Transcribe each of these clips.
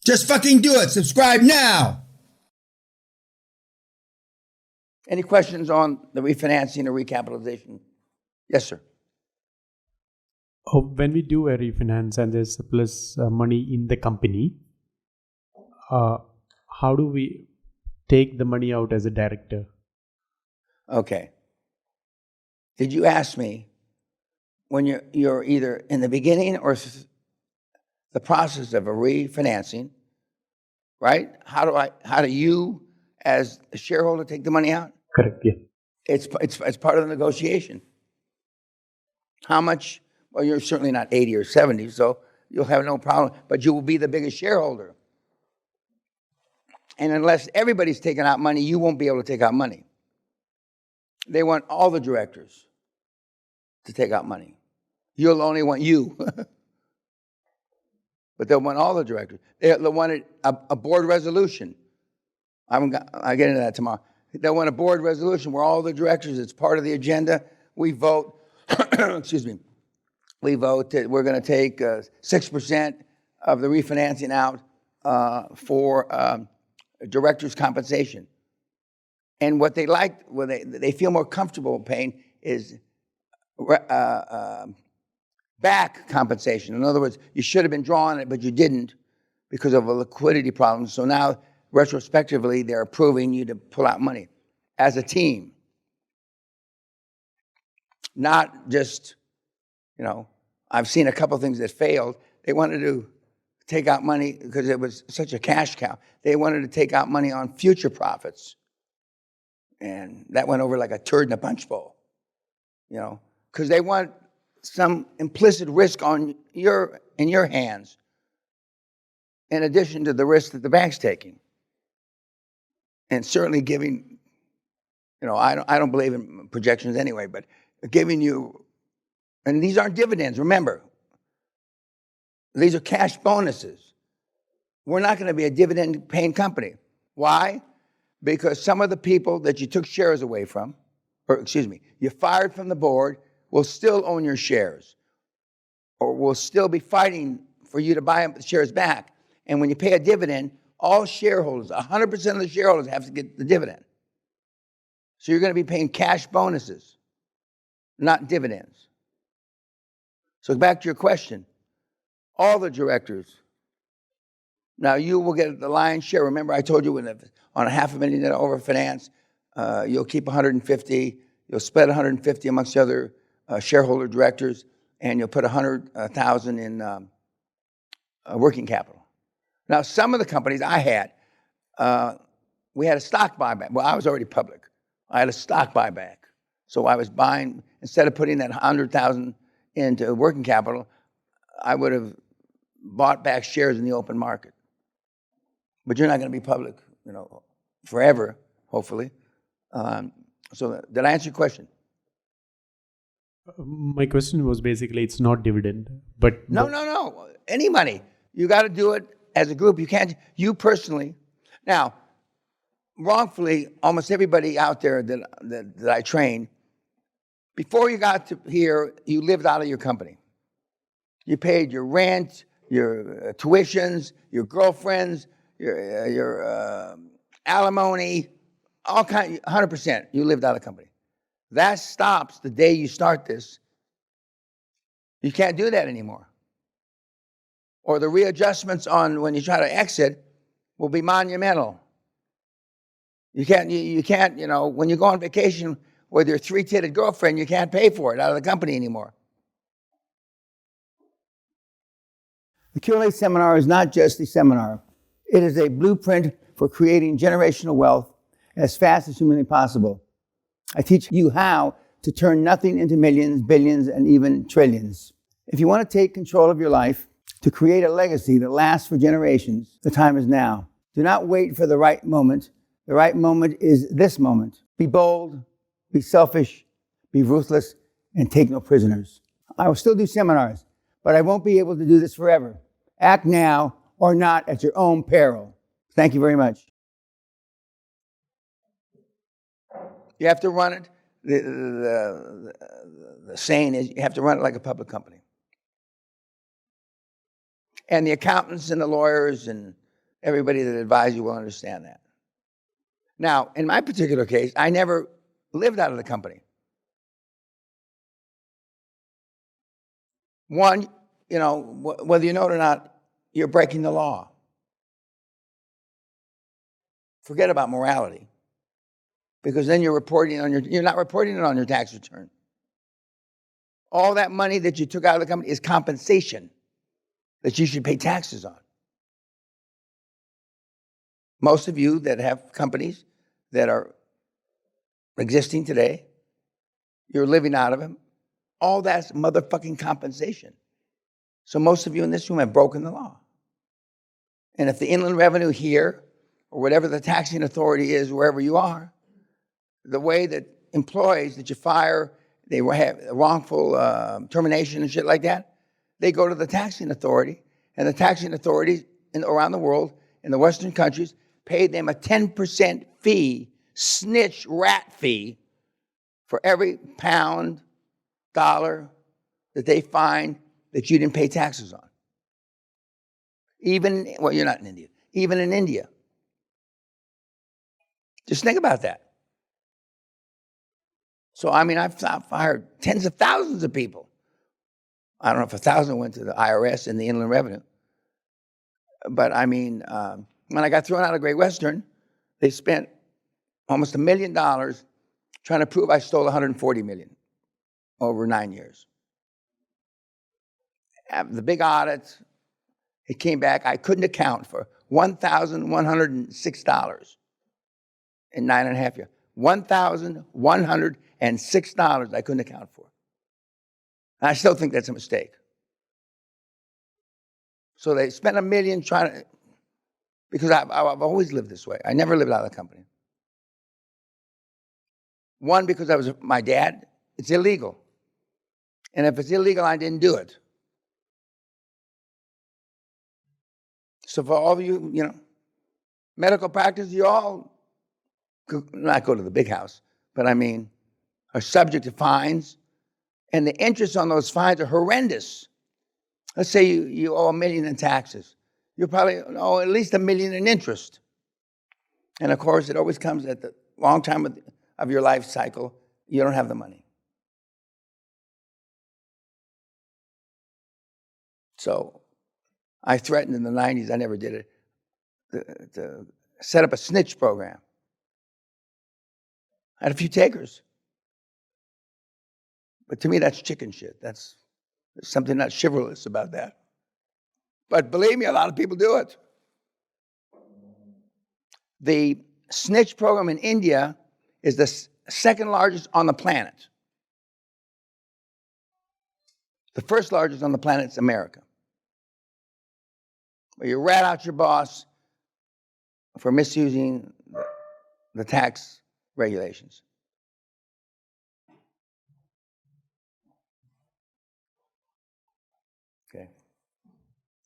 Just fucking do it. Subscribe now. Any questions on the refinancing or recapitalization? Yes, sir. When we do a refinance and there's surplus money in the company, how do we take the money out as a director? Okay. Did you ask me when you're either in the beginning or the process of a refinancing, right? How do you, as a shareholder, take the money out? Correct, yeah. It's part of the negotiation. How much? Well, you're certainly not 80 or 70, so you'll have no problem, but you will be the biggest shareholder. And unless everybody's taking out money, you won't be able to take out money. They want all the directors to take out money. You'll only want you. But they'll want all the directors. They'll want a board resolution. I'll get into that tomorrow. They'll want a board resolution where all the directors, it's part of the agenda. We vote, excuse me, we vote that we're going to take 6% of the refinancing out for directors' compensation. And what they like, what they feel more comfortable paying is back compensation. In other words, you should have been drawing it, but you didn't because of a liquidity problem. So now, retrospectively, they're approving you to pull out money as a team. Not just, I've seen a couple things that failed. They wanted to take out money because it was such a cash cow. They wanted to take out money on future profits. And that went over like a turd in a punch bowl, because they want some implicit risk in your hands, in addition to the risk that the bank's taking, and certainly giving. I don't believe in projections anyway, but giving you, and these aren't dividends. Remember, these are cash bonuses. We're not going to be a dividend-paying company. Why? Because some of the people that you took shares away from, you fired from the board, will still own your shares, or will still be fighting for you to buy the shares back. And when you pay a dividend, all shareholders, 100% of the shareholders have to get the dividend. So you're going to be paying cash bonuses, not dividends. So back to your question, all the directors, now you will get the lion's share. Remember, I told you on a $500,000 overfinance, you'll keep 150, you'll split 150 amongst the other shareholder directors, and you'll put 100,000 in working capital. Now, some of the companies I had, we had a stock buyback. Well, I was already public. I had a stock buyback. So I was buying, instead of putting that 100,000 into working capital, I would have bought back shares in the open market. But you're not going to be public, forever, hopefully. So did I answer your question? My question was basically, it's not dividend, but... No. Any money. You got to do it as a group. You can't, you personally. Now, wrongfully, almost everybody out there that I train, before you got to here, you lived out of your company. You paid your rent, your tuitions, your girlfriends, your alimony, all kind, 100%. You lived out of the company. That stops the day you start this. You can't do that anymore. Or the readjustments on when you try to exit will be monumental. You can't, when you go on vacation with your three-titted girlfriend, you can't pay for it out of the company anymore. The QLA seminar is not just a seminar. It is a blueprint for creating generational wealth as fast as humanly possible. I teach you how to turn nothing into millions, billions, and even trillions. If you want to take control of your life, to create a legacy that lasts for generations, the time is now. Do not wait for the right moment. The right moment is this moment. Be bold, be selfish, be ruthless, and take no prisoners. I will still do seminars, but I won't be able to do this forever. Act now or not at your own peril. Thank you very much. You have to run it. The saying is you have to run it like a public company. And the accountants and the lawyers and Everybody that advises you will understand that. Now, in my particular case, I never lived out of the company. One, whether you know it or not, you're breaking the law. Forget about morality, because then you're not reporting it on your tax return. All that money that you took out of the company is compensation that you should pay taxes on. Most of you that have companies that are existing today, you're living out of them, all that's motherfucking compensation. So most of you in this room have broken the law. And if the Inland Revenue here, or whatever the taxing authority is, wherever you are, the way that employees that you fire, they have wrongful termination and shit like that, they go to the taxing authority, and the taxing authorities around the world, in the Western countries, pay them a 10% fee, snitch rat fee, for every pound, dollar that they find that you didn't pay taxes on. Well, you're not in India. Even in India. Just think about that. So, I've fired tens of thousands of people. I don't know if 1,000 went to the IRS and the Inland Revenue. But when I got thrown out of Great Western, they spent almost $1 million trying to prove I stole $140 million over 9 years. The big audit, it came back, I couldn't account for $1,106 in 9.5 years. $1,106 I couldn't account for. And I still think that's a mistake. So they spent $1 million trying to, because I've always lived this way. I never lived out of the company. One, because I was my dad, it's illegal. And if it's illegal, I didn't do it. So for all of you, medical practice, you all not go to the big house, but are subject to fines. And the interest on those fines are horrendous. Let's say you owe $1 million in taxes. You probably owe at least $1 million in interest. And of course, it always comes at the wrong time of your life cycle. You don't have the money. So I threatened in the 90s, I never did it, to set up a snitch program. I had a few takers. But to me, that's chicken shit. There's something not chivalrous about that. But believe me, a lot of people do it. The snitch program in India is the second largest on the planet. The first largest on the planet is America. Where you rat out your boss for misusing the tax regulations. Okay.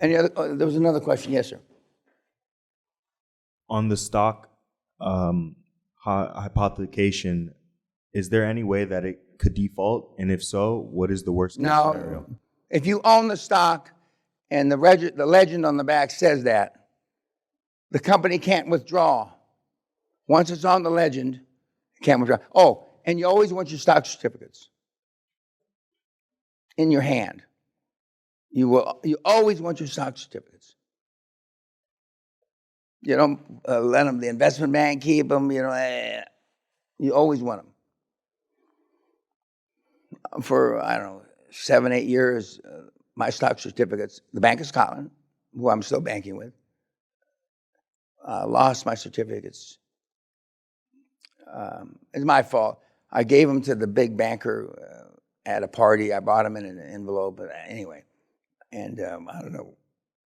Any other? There was another question. Yes, sir. On the stock hypothetication, is there any way that it could default? And if so, what is the worst case scenario? If you own the stock and the legend on the back says that, the company can't withdraw. Once it's on the legend, it can't withdraw. Oh, and you always want your stock certificates in your hand. You always want your stock certificates. You don't let them, the investment bank keep them, you always want them. For, 7, 8 years, my stock certificates, the Bank of Scotland, who I'm still banking with, lost my certificates. It's my fault. I gave them to the big banker at a party. I bought them in an envelope, but anyway. And I don't know,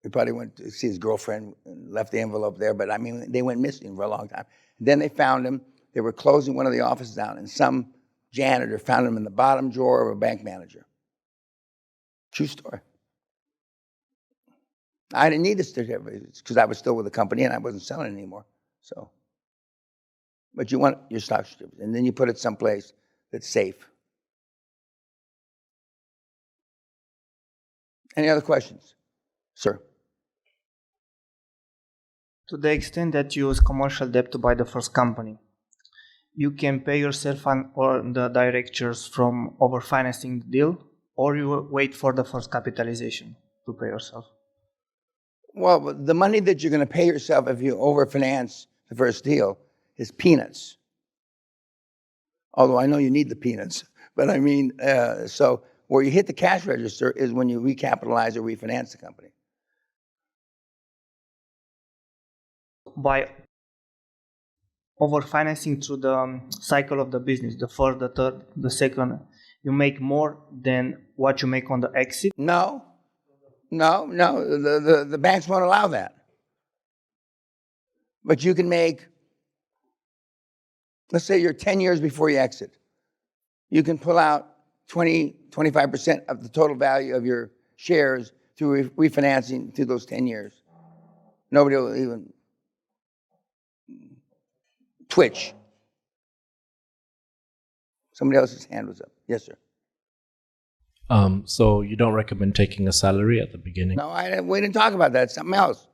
he probably went to see his girlfriend and left the envelope there, but they went missing for a long time. Then they found him. They were closing one of the offices down, and some janitor found him in the bottom drawer of a bank manager. True story. I didn't need the certificates because I was still with the company and I wasn't selling anymore. So, but you want your stock certificate, and then you put it someplace that's safe. Any other questions? Sir? To the extent that you use commercial debt to buy the first company, you can pay yourself or the directors from overfinancing the deal, or you wait for the first capitalization to pay yourself. Well, the money that you're going to pay yourself if you overfinance the first deal is peanuts. Although I know you need the peanuts. But I mean, so where you hit the cash register is when you recapitalize or refinance the company. By overfinancing through the cycle of the business, the first, the third, the second, you make more than what you make on the exit? No. The banks won't allow that. But you can make, let's say you're 10 years before you exit. You can pull out 25% of the total value of your shares through refinancing through those 10 years. Nobody will even twitch. Somebody else's hand was up. Yes, sir. So you don't recommend taking a salary at the beginning? No, we didn't talk about that. It's something else.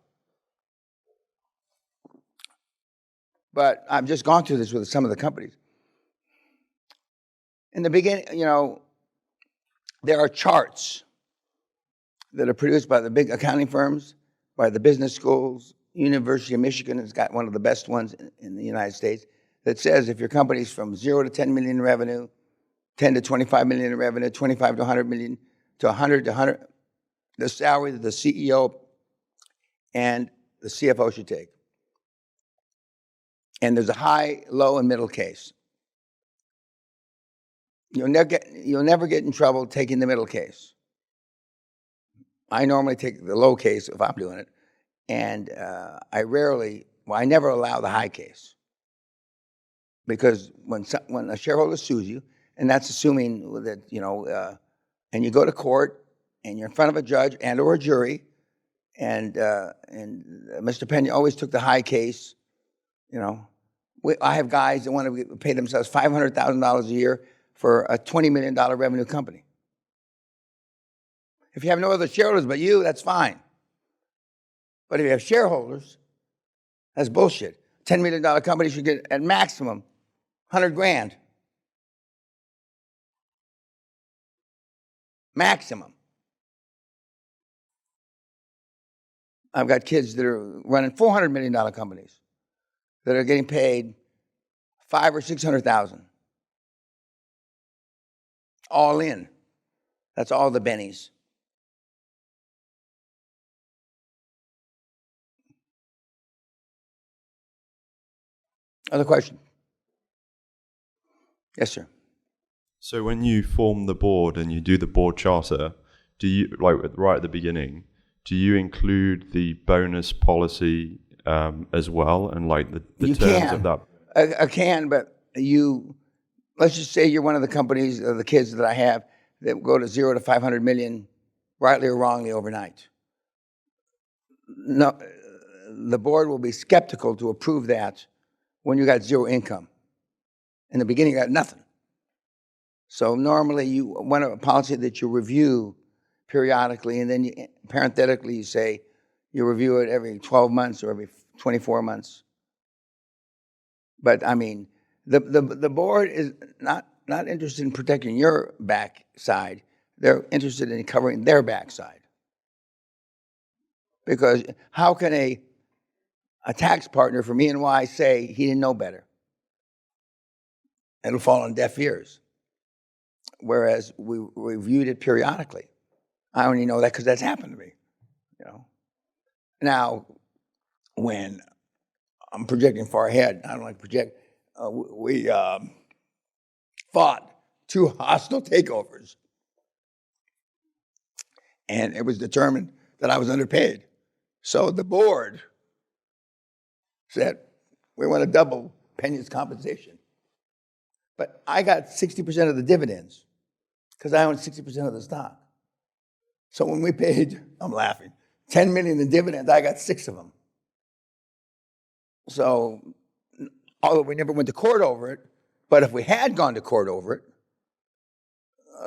But I've just gone through this with some of the companies. In the beginning, there are charts that are produced by the big accounting firms, by the business schools. University of Michigan has got one of the best ones in the United States that says if your company's from 0 to 10 million in revenue, 10 to 25 million in revenue, 25 to 100 million, to 100 to 100, the salary that the CEO and the CFO should take. And there's a high, low, and middle case. You'll never get in trouble taking the middle case. I normally take the low case if I'm doing it, and I never allow the high case. Because when a shareholder sues you, and that's assuming that, and you go to court, and you're in front of a judge and or a jury, and Mr. Peña always took the high case. I have guys that want to pay themselves $500,000 a year for a $20 million revenue company. If you have no other shareholders but you, that's fine. But if you have shareholders, that's bullshit. $10 million company should get at maximum $100,000. Maximum. I've got kids that are running $400 million companies that are getting paid $500,000 or $600,000. All in. That's all the bennies. Other question? Yes, sir. So when you form the board and you do the board charter, do you, right at the beginning, do you include the bonus policy as well, and the terms of that? I can, but let's just say you're one of the companies, the kids that I have, that go to 0 to 500 million, rightly or wrongly, overnight. No, the board will be skeptical to approve that when you got zero income. In the beginning, you got nothing. So normally you want a policy that you review periodically, and then parenthetically you say you review it every 12 months or every 24 months. But I mean, the board is not interested in protecting your backside. They're interested in covering their backside. Because how can a tax partner from E&Y say he didn't know better? It'll fall on deaf ears. Whereas we reviewed it periodically. I only know that because that's happened to me. Now, when I'm projecting far ahead, I don't like to project. We fought 2 hostile takeovers, and it was determined that I was underpaid. So the board said, we want to double Peña's compensation. But I got 60% of the dividends because I own 60% of the stock. So when we paid, I'm laughing, $10 million in dividends, I got 6 of them. So although we never went to court over it, but if we had gone to court over it,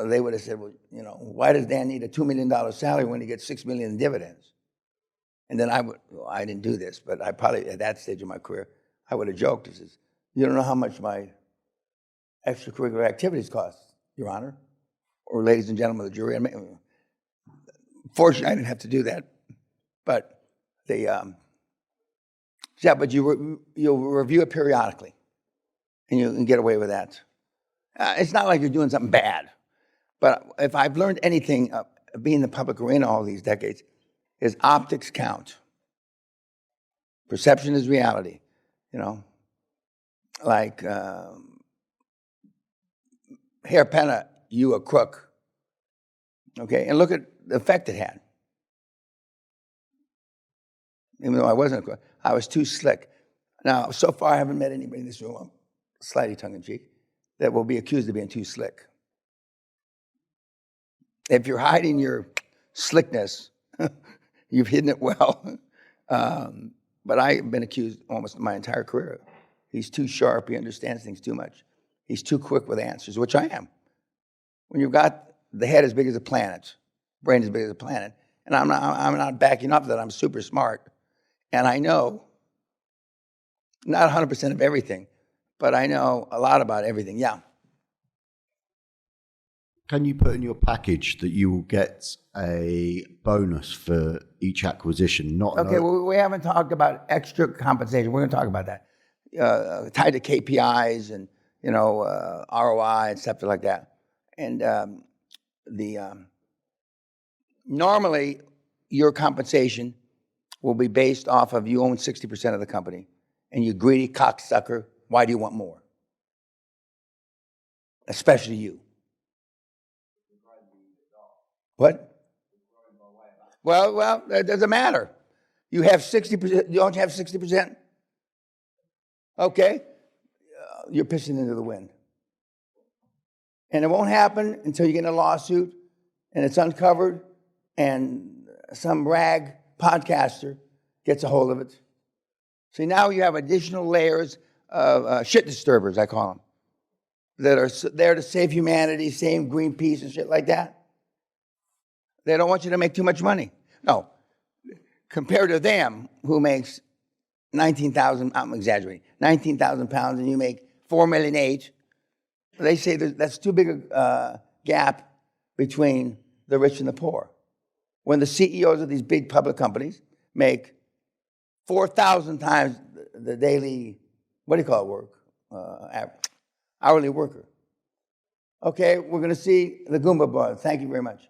they would have said, well, why does Dan need a $2 million salary when he gets $6 million in dividends? And then I didn't do this, but I probably, at that stage of my career, I would have joked. He says, you don't know how much my extracurricular activities cost, Your Honor, or ladies and gentlemen of the jury. Fortunately, I didn't have to do that. But but you'll review it periodically, and you can get away with that. It's not like you're doing something bad. But if I've learned anything, being in the public arena all these decades, is optics count. Perception is reality, Like Herr Peña, you a crook. Okay, and look at the effect it had. Even though I wasn't a crook, I was too slick. Now, so far I haven't met anybody in this room, I'm slightly tongue-in-cheek, that will be accused of being too slick. If you're hiding your slickness, you've hidden it well. But I've been accused almost my entire career. He's too sharp. He understands things too much. He's too quick with answers, which I am. When you've got the head as big as a planet, brain as big as a planet, and I'm not backing up that I'm super smart, and I know not 100% of everything, but I know a lot about everything. Yeah. Can you put in your package that you will get a bonus for each acquisition? Okay, well, we haven't talked about extra compensation. We're going to talk about that. Tied to KPIs and, ROI and stuff like that. And normally your compensation will be based off of you own 60% of the company. And you greedy cocksucker, why do you want more? Especially you. What? Well, it doesn't matter. You have 60%. You don't have 60%? Okay. You're pissing into the wind. And it won't happen until you get in a lawsuit and it's uncovered and some rag podcaster gets a hold of it. See, now you have additional layers of shit disturbers, I call them, that are there to save humanity, save Greenpeace and shit like that. They don't want you to make too much money. No. Compared to them, who makes 19,000, I'm exaggerating, 19,000 pounds and you make 4,000,008, they say that's too big a gap between the rich and the poor. When the CEOs of these big public companies make 4,000 times the daily, what do you call it, work? Hourly worker. Okay, we're going to see the Goomba Boy. Thank you very much.